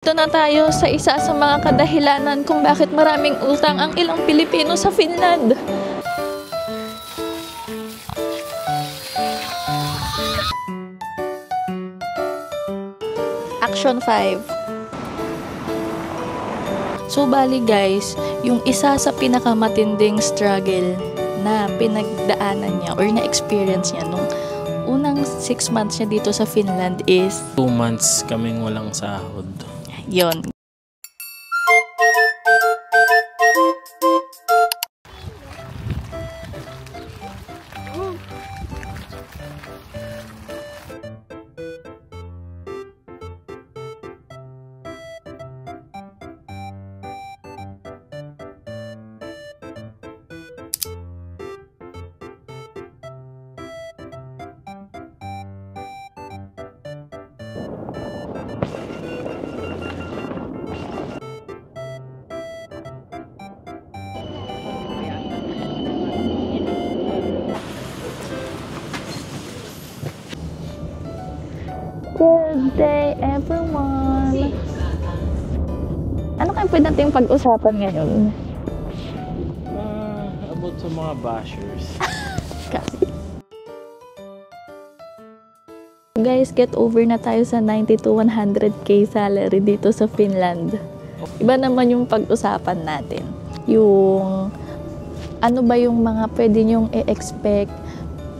Ito na tayo sa isa sa mga kadahilanan kung bakit maraming utang ang ilang Pilipino sa Finland. Action 5. So bali guys, yung isa sa pinakamatinding struggle na pinagdaanan niya or na-experience niya nung unang 6 months niya dito sa Finland is 2 months kaming walang sahod. yon. Good day, everyone! Ano kaya pwede natin pag-usapan ngayon? About sa mga bashers. Kasi guys, get over na tayo sa 90 to 100k salary dito sa Finland. Iba naman yung pag-usapan natin. Yung ano ba yung mga pwede nyong i-expect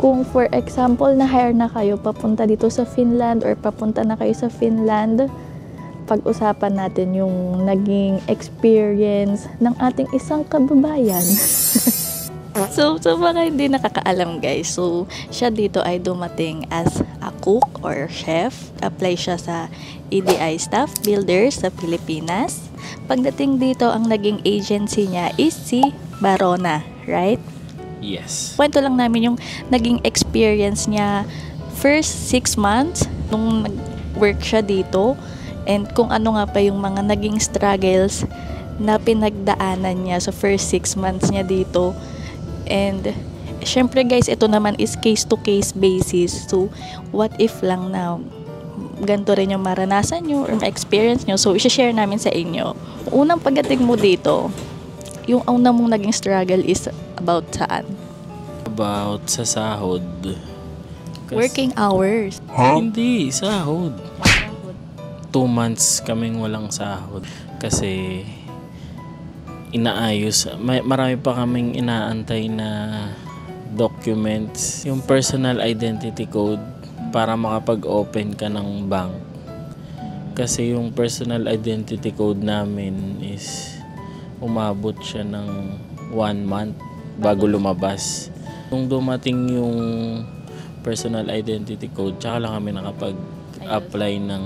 kung for example na-hire na kayo papunta dito sa Finland or papunta na kayo sa Finland. Pag-usapan natin yung naging experience ng ating isang kababayan. So mga hindi nakakaalam guys, so siya dito ay dumating as a cook or chef. Apply siya sa EDI Staff Builder sa Pilipinas. Pagdating dito, ang naging agency niya is si Barona, right? Yes. Kwento lang namin yung naging experience niya first 6 months nung nag-work siya dito and kung ano nga pa yung mga naging struggles na pinagdaanan niya sa first 6 months niya dito. And syempre guys, ito naman is case to case basis. So what if lang na ganito rin yung maranasan nyo or ma-experience nyo, so i-share namin sa inyo. Unang pagdating mo dito, yung una mong naging struggle is about saan? About sa sahod. Working hours. Hindi, sahod. 2 months kaming walang sahod. Kasi inaayos. Marami pa kaming inaantay na documents. Yung personal identity code para makapag-open ka ng bank. Kasi yung personal identity code namin is umabot siya ng 1 month bago lumabas. Nung dumating yung personal identity code, tsaka lang kami nakapag-apply ng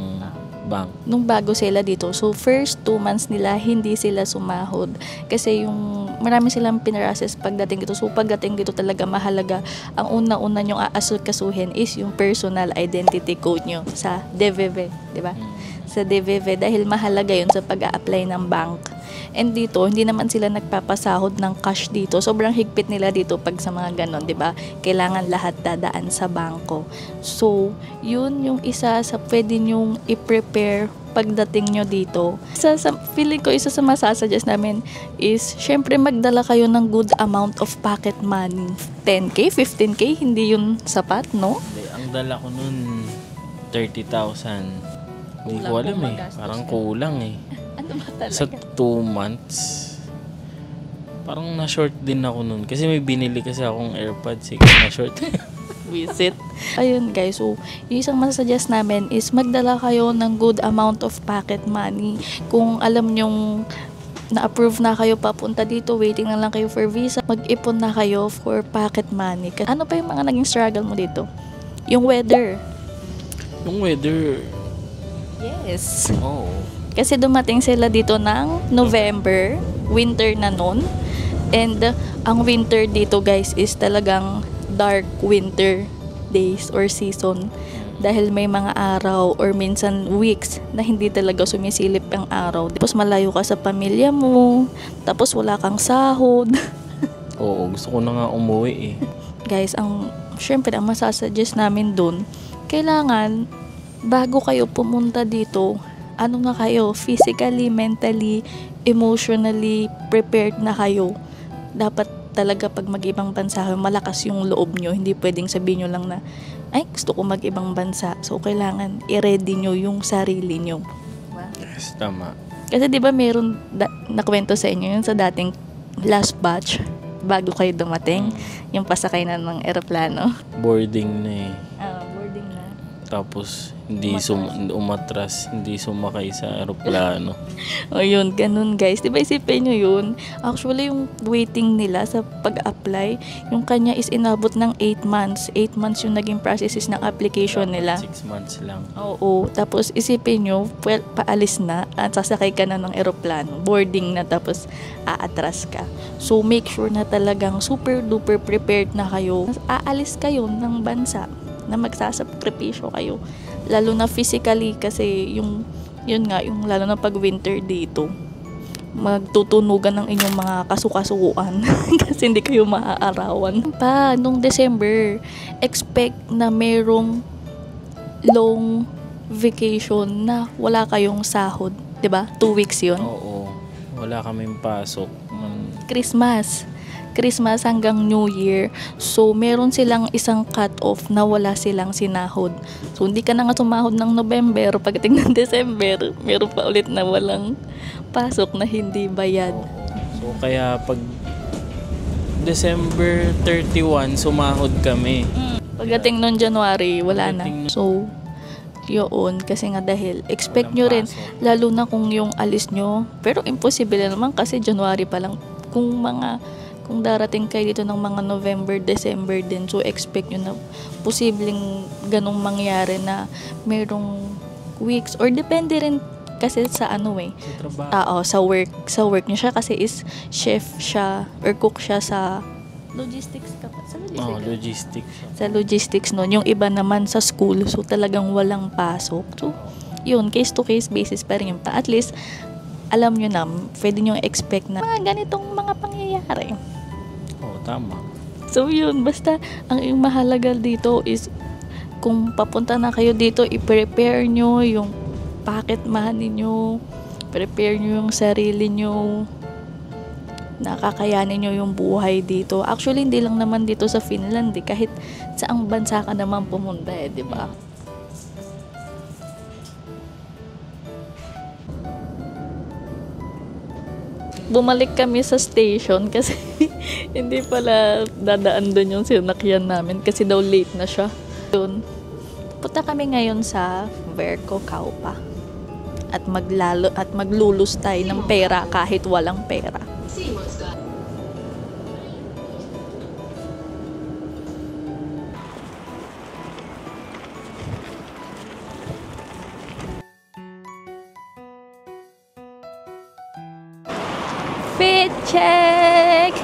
bank. Nung bago sila dito, so first 2 months nila hindi sila sumahod kasi yung marami silang pinrases pagdating dito. So pagdating dito talaga mahalaga, ang una-una nyong aasikasuhin is yung personal identity code nyo sa DVV, di ba? Sa DVV dahil mahalaga yun sa pag-a-apply ng bank. And dito, hindi naman sila nagpapasahod ng cash dito. Sobrang higpit nila dito pag sa mga ganon, di ba? Kailangan lahat dadaan sa bangko. So, yun yung isa sa pwede nyong i-prepare pagdating nyo dito. Feeling ko, isa sa masasuggest namin is, syempre magdala kayo ng good amount of pocket money. 10k, 15k, hindi yun sapat, no? Hindi, ang dala ko nun 30,000. Hindi ko alam eh. Parang kulang eh. Ano ba talaga? Sa 2 months, parang na-short din ako nun. Kasi may binili kasi akong AirPods. Na-short. Visit. Ayun guys, so yung isang masasuggest namin is magdala kayo ng good amount of pocket money. Kung alam nyong na-approve na kayo papunta dito, waiting na lang kayo for visa, mag-ipon na kayo for pocket money. Ano pa yung mga naging struggle mo dito? Yung weather. Yung weather, Yes. oh. Kasi dumating sila dito ng November, winter na nun. And ang winter dito guys is talagang dark winter days or season. Dahil may mga araw or minsan weeks na hindi talaga sumisilip ang araw. Tapos malayo ka sa pamilya mo, tapos wala kang sahod. Oo, gusto ko na nga umuwi eh. Guys, syempre ang masasuggest namin dun, kailangan bago kayo pumunta dito, ano na kayo, physically, mentally, emotionally prepared na kayo. Dapat talaga pag mag-ibang bansa kayo, malakas yung loob nyo. Hindi pwedeng sabihin nyo lang na, ay, gusto ko mag-ibang bansa. So, kailangan i-ready nyo yung sarili nyo. Yes, tama. Kasi di ba meron nakwento sa inyo yun sa dating last batch bago kayo dumating, yung pasakay na ng eroplano. Boarding na eh. Boarding na. Tapos, hindi umatras, hindi sumakay sa aeroplano. O yun, ganun guys. Di ba isipin nyo yun? Actually, yung waiting nila sa pag-apply, yung kanya is inabot ng 8 months. 8 months yung naging processes ng application nila. 6 months lang. Oo. Tapos isipin nyo, paalis na at sasakay ka na ng eroplano. Boarding na tapos aatras ka. So, make sure na talagang super duper prepared na kayo. Aalis kayo ng bansa na magsasakripisyo kayo. Lalo na physically kasi yun nga, yung lalo na pag winter dito, magtutunugan ng inyong mga kasukasuan kasi hindi kayo maaarawan. Nung December, expect na merong long vacation na wala kayong sahod. 'Di ba? 2 weeks yun. Oo. Wala kaming pasok. Christmas hanggang New Year. So, meron silang isang cut-off na wala silang sinahod. So, hindi ka na nga sumahod ng November. Pagdating ng December, meron pa ulit na walang pasok na hindi bayad. So, kaya pag December 31, sumahod kami. Pagdating ng January, wala na. So, yun. Kasi nga dahil, expect nyo rin, lalo na kung yung alis nyo. Pero imposible naman kasi January pa lang. Kung darating kayo dito ng mga November, December din, so expect nyo na posibleng ganong mangyari na merong weeks or depende rin kasi sa sa work niya siya kasi is chef siya or cook siya sa logistics Logistics. Sa logistics nun. Yung iba naman sa school, so talagang walang pasok. So, yun, case to case basis pa rin yun. At least, alam nyo na, pwede nyo expect na mga ganitong mga pangyayari. Tama. So yun, basta ang mahalaga dito is kung papunta na kayo dito, i-prepare nyo yung pocket money nyo, prepare nyo yung sarili nyo, nakakayanin nyo yung buhay dito. Actually, hindi lang naman dito sa Finland kahit saang bansa ka naman pumunta di ba? Bumalik kami sa station kasi hindi pala dadaan doon yung sinakyan namin kasi daw late na siya. Yun. Punta kami ngayon sa Verco Kaupa at maglulus tayo ng pera kahit walang pera. Fit check!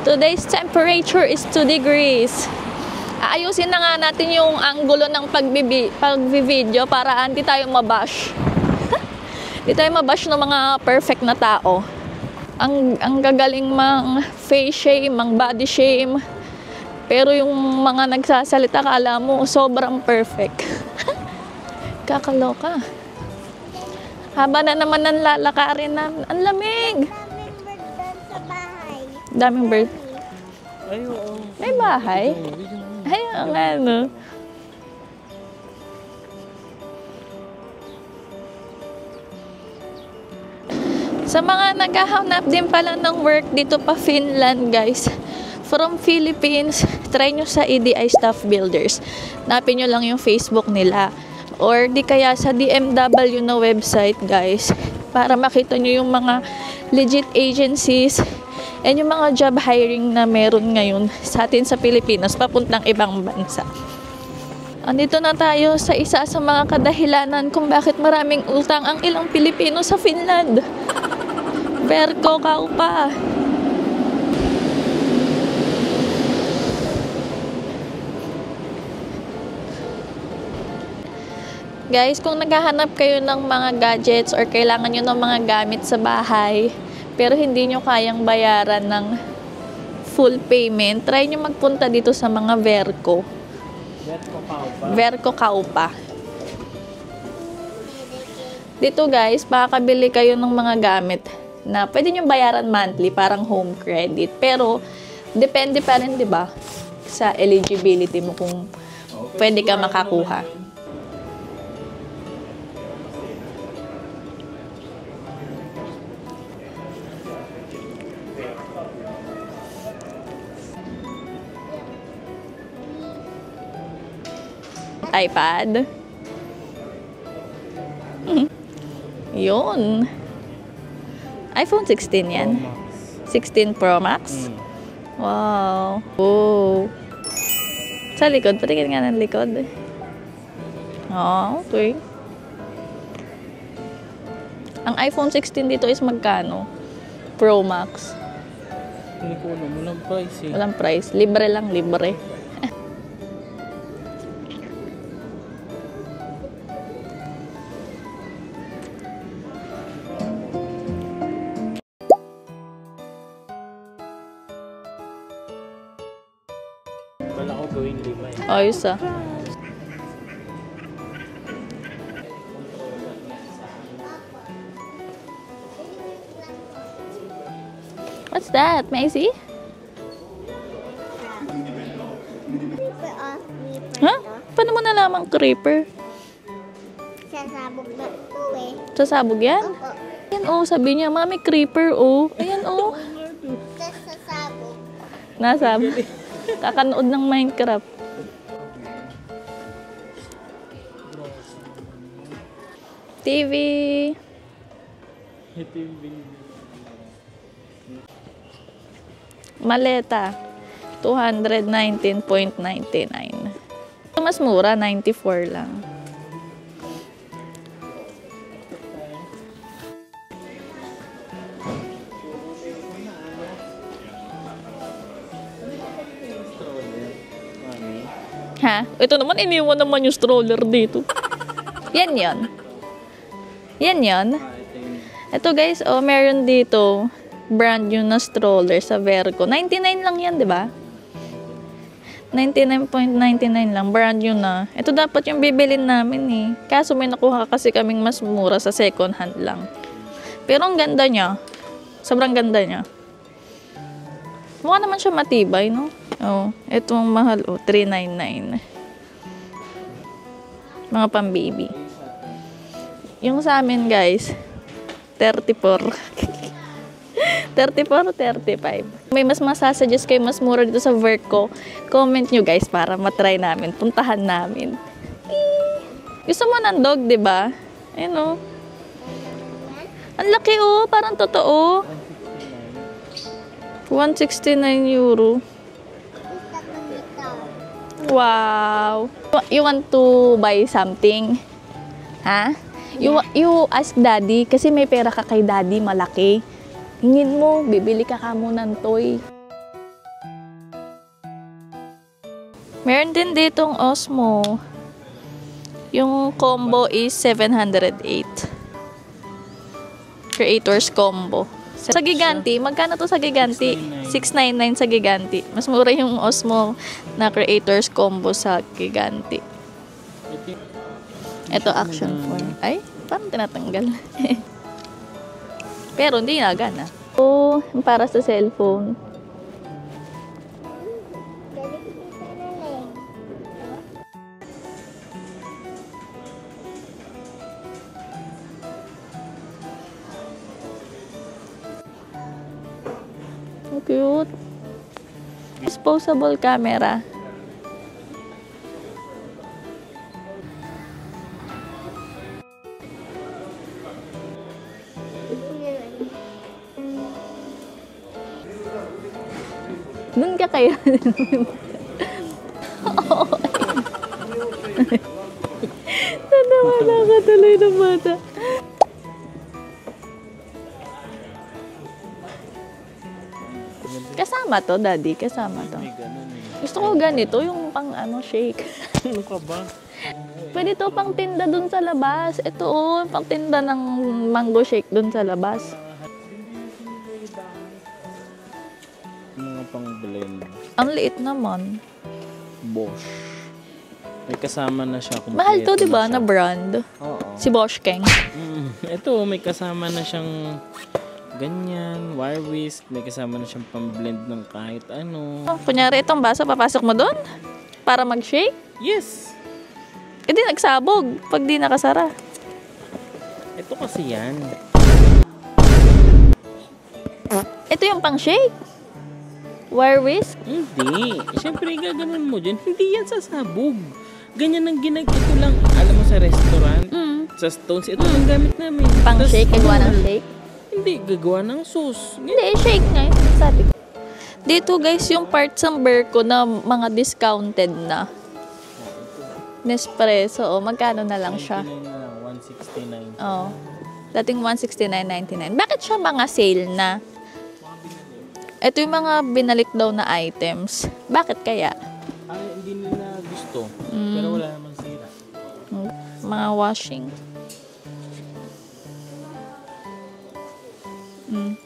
Today's temperature is 2 degrees. Aayusin na nga natin yung anggulo ng pag-video para hindi tayo mabash. Hindi tayo mabash ng mga perfect na tao. Ang gagaling mang face shame, mang body shame. Pero yung mga nagsasalita, kala mo sobrang perfect. Kakaloka. Haba na naman ng lalakarin namin. Ang lamig! Daming bird doon sa bahay. Daming bird. Ay, oo. May bahay? Ay, ang ano. Sa mga naghahanap din pala ng work dito pa Finland, guys. From Philippines, try nyo sa EDI Staff Builders. Napin nyo lang yung Facebook nila. Or di kaya sa DMW na website, guys, para makita nyo yung mga legit agencies and yung mga job hiring na meron ngayon sa atin sa Pilipinas papuntang ibang bansa. Andito na tayo sa isa sa mga kadahilanan kung bakit maraming utang ang ilang Pilipino sa Finland. Verco Kaupa. Guys, kung naghahanap kayo ng mga gadgets or kailangan nyo ng mga gamit sa bahay, pero hindi nyo kayang bayaran ng full payment, try nyo magpunta dito sa mga Verco. Verco Kaupa. Dito guys, makakabili kayo ng mga gamit na pwede nyo bayaran monthly, parang home credit. Pero, depende pa rin, di ba, sa eligibility mo kung pwede ka makakuha. iPad. Yun. iPhone 16 yan. 16 Pro Max. Wow. Oh. Sa likod. Patingin nga ng likod. Oh, okay. Ang iPhone 16 dito is magkano? Pro Max. Hindi ko alam. Walang price eh. Walang price. Libre lang, libre. Wala ko gawin 5 eh. Ayos ah. What's that? May I see? Ha? Paano mo nalaman creeper? Sasabog na ito eh. Sasabog yan? Opo. Ayan oh, sabi niya, mami creeper oh. Ayan oh. Sasabog. Nasa kakanood ng Minecraft. TV. Ito yung binili. Maleta. 219.99. Mas mura, 94 lang. Ha? Ito naman, iniwan naman yung stroller dito. Yan yan. Yan yan. Ito guys, oh, meron dito brand new na stroller sa Verco. 99 lang yan, di ba? 99.99 lang, brand new na. Ito dapat yung bibilin namin eh. Kaso may nakuha kasi kaming mas mura sa second hand lang. Pero ang ganda niya. Sobrang ganda niya. Mukha naman siya matibay, no? Oh, itong mahal, oh, 399. Mga pang-baby. Yung sa amin, guys, 34. 34, 35. May mas masasuggest kayo mas mura dito sa Verco. Comment nyo, guys, para matry namin. Puntahan namin. Gusto mo ng dog, di ba? Ayun, oh. Ang laki, oh. Parang totoo. 169 euro. Wow. You want to buy something? Ha? You ask daddy kasi may pera ka kay daddy malaki. Hingin mo, bibili ka kamo ng toy. Meron din ditong Osmo. Yung combo is 708. Creators combo. Sa Giganti, magkano to sa Giganti? 699 sa Giganti. Mas mura yung Osmo na Creators combo sa Giganti. Ito action phone. Ay, parang tinatanggal. Pero hindi na gana. Oh, para sa cellphone. Cute. Disposable camera. Doon ka kaya. Nanawa ka tuloy ng bata. Kasama to, daddy. Kasama to. Gusto ko ganito, yung pang ano, shake. Ano ka ba? Pwede to pang tinda dun sa labas. Ito oh, pang tinda ng mango shake dun sa labas. Mga pang blend. Ang liit naman. Bosch. May kasama na siya. Mahal to, Kompleto di ba? siya. Na brand. Oo. Si Boschkeng. Ito, may kasama na siyang ganyan, wire whisk. May kasama na siyang pang-blend ng kahit ano. Kunyari, itong baso, papasok mo doon? Para mag-shake? Yes! E di nagsabog pag di nakasara. Ito kasi yan. Ito yung pang-shake. Wire whisk. Hindi. Siyempre, gaganon mo dyan. Hindi yan sasabog. Ganyan ang ito lang. Alam mo sa restaurant, sa Stones, ito lang gamit namin. Pang-shake, Tas, gagawa ng shake. Hindi, gagawa ng sauce. Hindi, shake nga yun. Sabi ko. Dito guys, yung parts ng Berco na mga discounted na. Nespresso, magkano na lang siya? 169. Oh. Dating 169.99. Bakit siya mga sale na? Ito yung mga binalik daw na items. Bakit kaya? Ay, hindi nila gusto. Pero wala naman sira. Mga washing. Mm.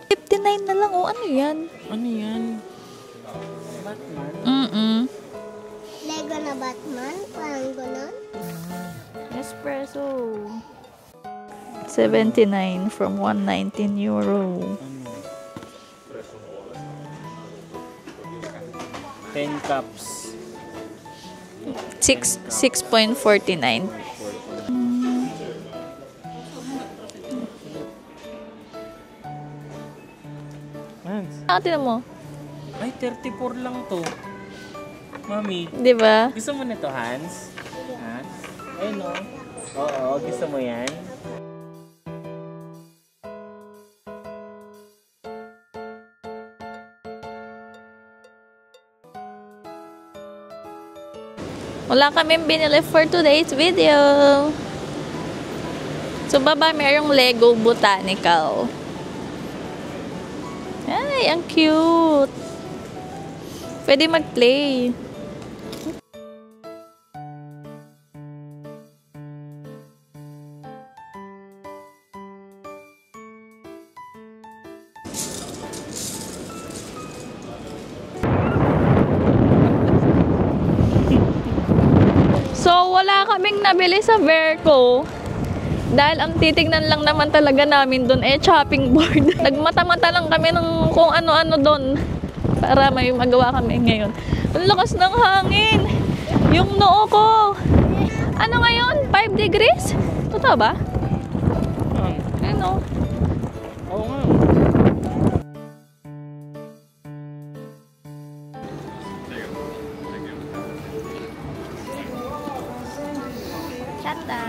59 na lang. Oh, ano yan? Ano yan? Batman? Lego na Batman, parang gano'n. Espresso. 79 from 119 euro. 10 cups. 6.49. Hans. Tingnan mo. Ay, 34 lang to. Mami, 'Di ba? gusto mo nito, Hans? Ha? Ayun o. Oo, gusto mo yan? Wala kaming binili for today's video. So, baba, mayroong Lego Botanical. Ay, ang cute. Pwede mag-play. So, wala kaming nabili sa Verco. Dahil ang titignan lang naman talaga namin doon chopping board. Nagmata-mata lang kami ng kung ano-ano doon para may magawa kami ngayon. Ang lakas ng hangin! Yung noo ko! Ano ngayon? 5 degrees? Totoo ba? Ano? Oo nga. Tata!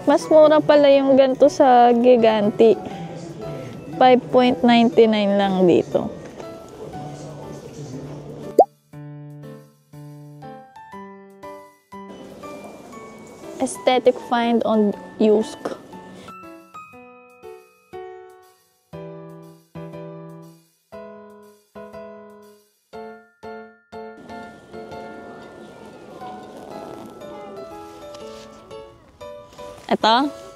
Mas mura pala yung ganito sa Giganti. 5.99 lang dito. Aesthetic find on Yusk. Ito.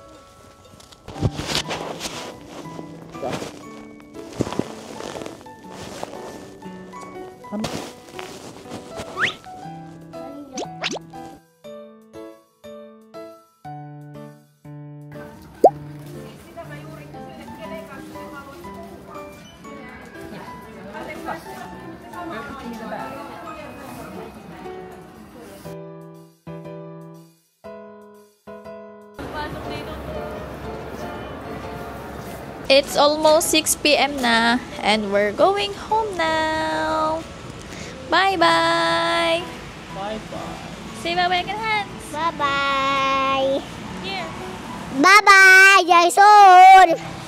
It's almost 6 p.m. na and we're going home now. Bye-bye. Bye-bye. Say bye-bye again, Hans. Bye-bye! Here. Bye-bye, Jason!